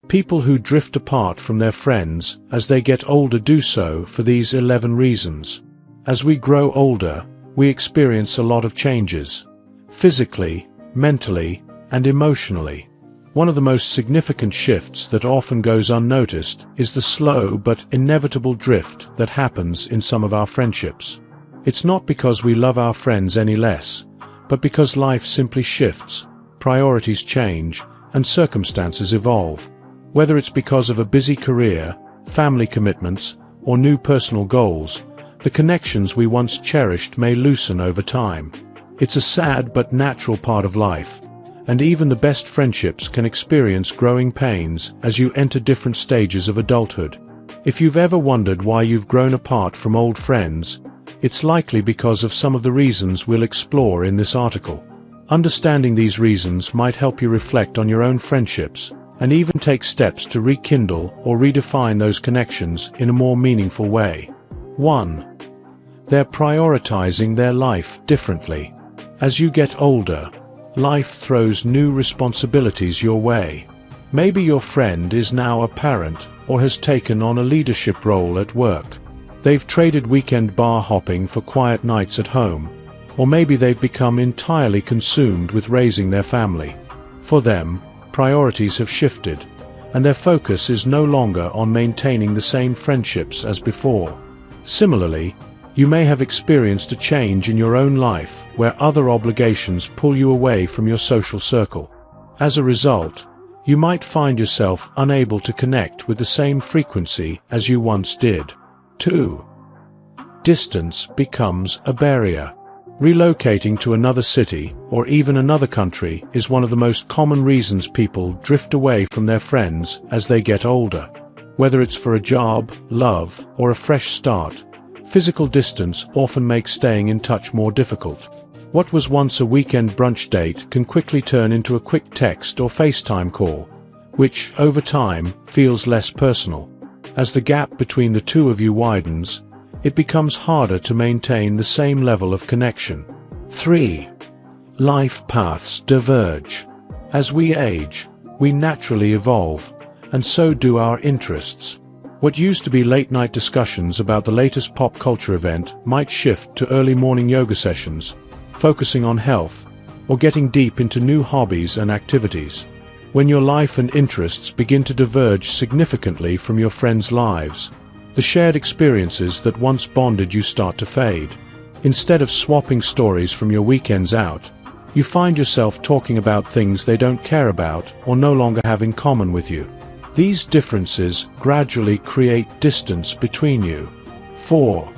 People who drift apart from their friends as they get older do so for these 11 reasons. As we grow older, we experience a lot of changes, physically, mentally, and emotionally. One of the most significant shifts that often goes unnoticed is the slow but inevitable drift that happens in some of our friendships. It's not because we love our friends any less, but because life simply shifts, priorities change, and circumstances evolve. Whether it's because of a busy career, family commitments, or new personal goals, the connections we once cherished may loosen over time. It's a sad but natural part of life, and even the best friendships can experience growing pains as you enter different stages of adulthood. If you've ever wondered why you've grown apart from old friends, it's likely because of some of the reasons we'll explore in this article. Understanding these reasons might help you reflect on your own friendships, and even take steps to rekindle or redefine those connections in a more meaningful way. 1. They're prioritizing their life differently. As you get older, life throws new responsibilities your way. Maybe your friend is now a parent or has taken on a leadership role at work. They've traded weekend bar hopping for quiet nights at home, or maybe they've become entirely consumed with raising their family. For them, priorities have shifted, and their focus is no longer on maintaining the same friendships as before. Similarly, you may have experienced a change in your own life where other obligations pull you away from your social circle. As a result, you might find yourself unable to connect with the same frequency as you once did. 2. Distance becomes a barrier. Relocating to another city, or even another country, is one of the most common reasons people drift away from their friends as they get older. Whether it's for a job, love, or a fresh start, physical distance often makes staying in touch more difficult. What was once a weekend brunch date can quickly turn into a quick text or FaceTime call, which, over time, feels less personal. As the gap between the two of you widens, it becomes harder to maintain the same level of connection. 3. Life paths diverge. As we age, we naturally evolve, and so do our interests. What used to be late-night discussions about the latest pop culture event might shift to early morning yoga sessions, focusing on health, or getting deep into new hobbies and activities. When your life and interests begin to diverge significantly from your friends' lives, the shared experiences that once bonded you start to fade. Instead of swapping stories from your weekends out, you find yourself talking about things they don't care about or no longer have in common with you. These differences gradually create distance between you. 4.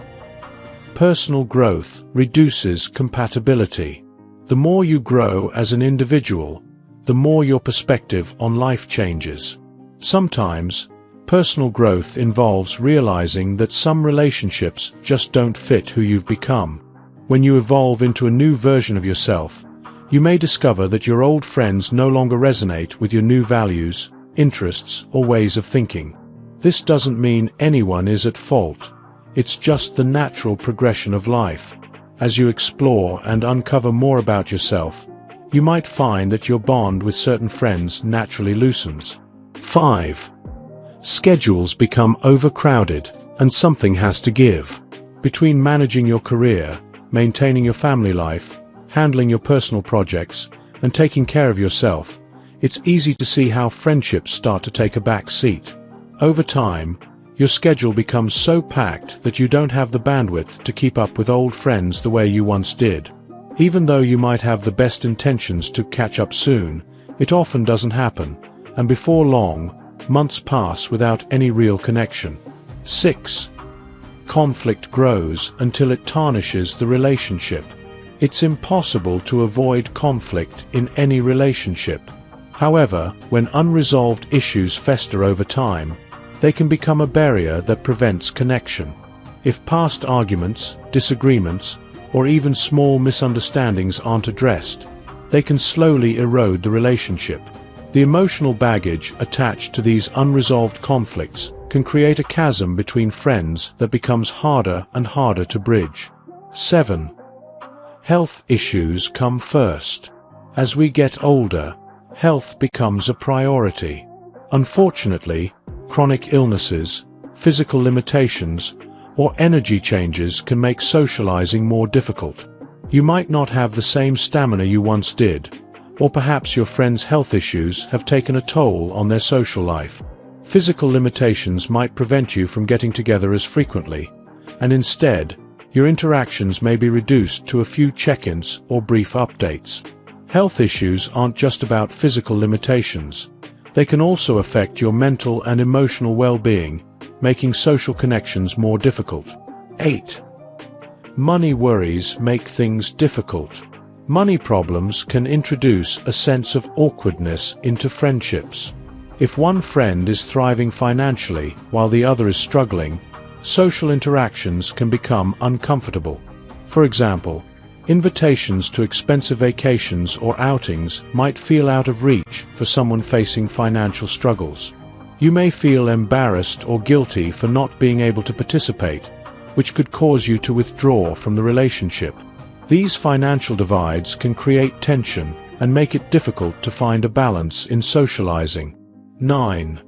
Personal growth reduces compatibility. The more you grow as an individual, the more your perspective on life changes. Sometimes, personal growth involves realizing that some relationships just don't fit who you've become. When you evolve into a new version of yourself, you may discover that your old friends no longer resonate with your new values, interests, or ways of thinking. This doesn't mean anyone is at fault. It's just the natural progression of life. As you explore and uncover more about yourself, you might find that your bond with certain friends naturally loosens. 5. Schedules become overcrowded, and something has to give. Between managing your career, maintaining your family life, handling your personal projects, and taking care of yourself, it's easy to see how friendships start to take a back seat. Over time, your schedule becomes so packed that you don't have the bandwidth to keep up with old friends the way you once did. Even though you might have the best intentions to catch up soon, it often doesn't happen, and before long, months pass without any real connection. 6. Conflict grows until it tarnishes the relationship. It's impossible to avoid conflict in any relationship. However, when unresolved issues fester over time, they can become a barrier that prevents connection. If past arguments, disagreements, or even small misunderstandings aren't addressed, they can slowly erode the relationship. The emotional baggage attached to these unresolved conflicts can create a chasm between friends that becomes harder and harder to bridge. 7. Health issues come first. As we get older, health becomes a priority. Unfortunately, chronic illnesses, physical limitations, or energy changes can make socializing more difficult. You might not have the same stamina you once did, or perhaps your friends' health issues have taken a toll on their social life. Physical limitations might prevent you from getting together as frequently, and instead, your interactions may be reduced to a few check-ins or brief updates. Health issues aren't just about physical limitations. They can also affect your mental and emotional well-being, making social connections more difficult. 8. Money worries make things difficult. Money problems can introduce a sense of awkwardness into friendships. If one friend is thriving financially while the other is struggling, social interactions can become uncomfortable. For example, invitations to expensive vacations or outings might feel out of reach for someone facing financial struggles. You may feel embarrassed or guilty for not being able to participate, which could cause you to withdraw from the relationship. These financial divides can create tension and make it difficult to find a balance in socializing. 9.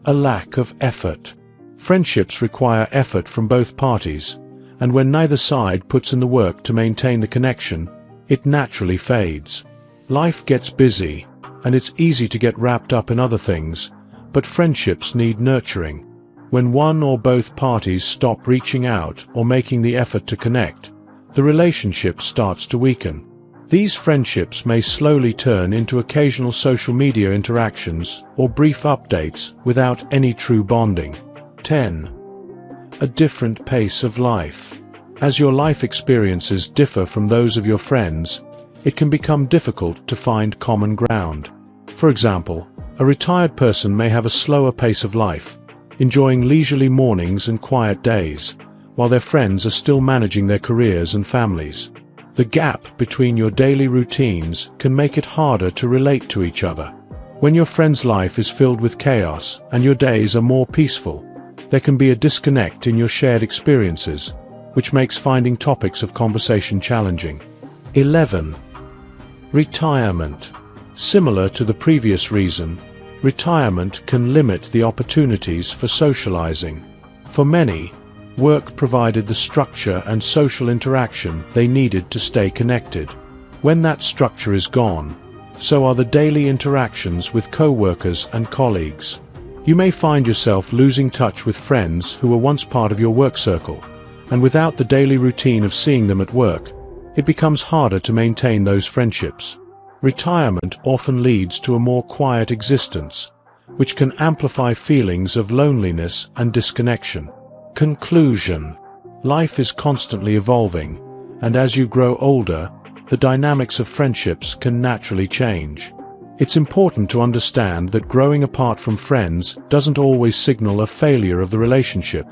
A lack of effort. Friendships require effort from both parties, and when neither side puts in the work to maintain the connection, it naturally fades. Life gets busy, and it's easy to get wrapped up in other things, but friendships need nurturing. When one or both parties stop reaching out or making the effort to connect, the relationship starts to weaken. These friendships may slowly turn into occasional social media interactions or brief updates without any true bonding. 10. A different pace of life. As your life experiences differ from those of your friends, it can become difficult to find common ground. For example, a retired person may have a slower pace of life, enjoying leisurely mornings and quiet days, while their friends are still managing their careers and families. The gap between your daily routines can make it harder to relate to each other. When your friend's life is filled with chaos and your days are more peaceful, there can be a disconnect in your shared experiences, which makes finding topics of conversation challenging. 11. Retirement. Similar to the previous reason, retirement can limit the opportunities for socializing. For many, work provided the structure and social interaction they needed to stay connected. When that structure is gone, so are the daily interactions with co-workers and colleagues. You may find yourself losing touch with friends who were once part of your work circle, and without the daily routine of seeing them at work, it becomes harder to maintain those friendships. Retirement often leads to a more quiet existence, which can amplify feelings of loneliness and disconnection. Conclusion. Life is constantly evolving, and as you grow older, the dynamics of friendships can naturally change. It's important to understand that growing apart from friends doesn't always signal a failure of the relationship.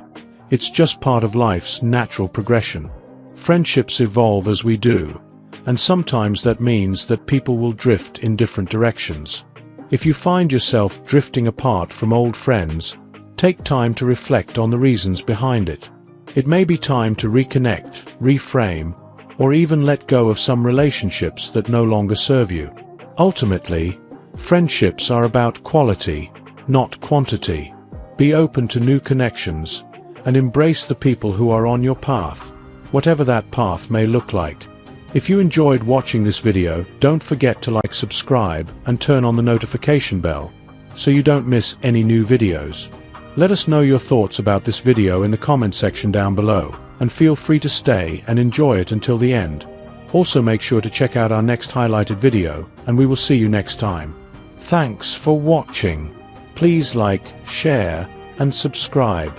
It's just part of life's natural progression. Friendships evolve as we do, and sometimes that means that people will drift in different directions. If you find yourself drifting apart from old friends, take time to reflect on the reasons behind it. It may be time to reconnect, reframe, or even let go of some relationships that no longer serve you. Ultimately, friendships are about quality, not quantity. Be open to new connections, and embrace the people who are on your path, whatever that path may look like. If you enjoyed watching this video, don't forget to like, subscribe, and turn on the notification bell, so you don't miss any new videos. Let us know your thoughts about this video in the comment section down below, and feel free to stay and enjoy it until the end. Also make sure to check out our next highlighted video, and we will see you next time. Thanks for watching. Please like, share, and subscribe.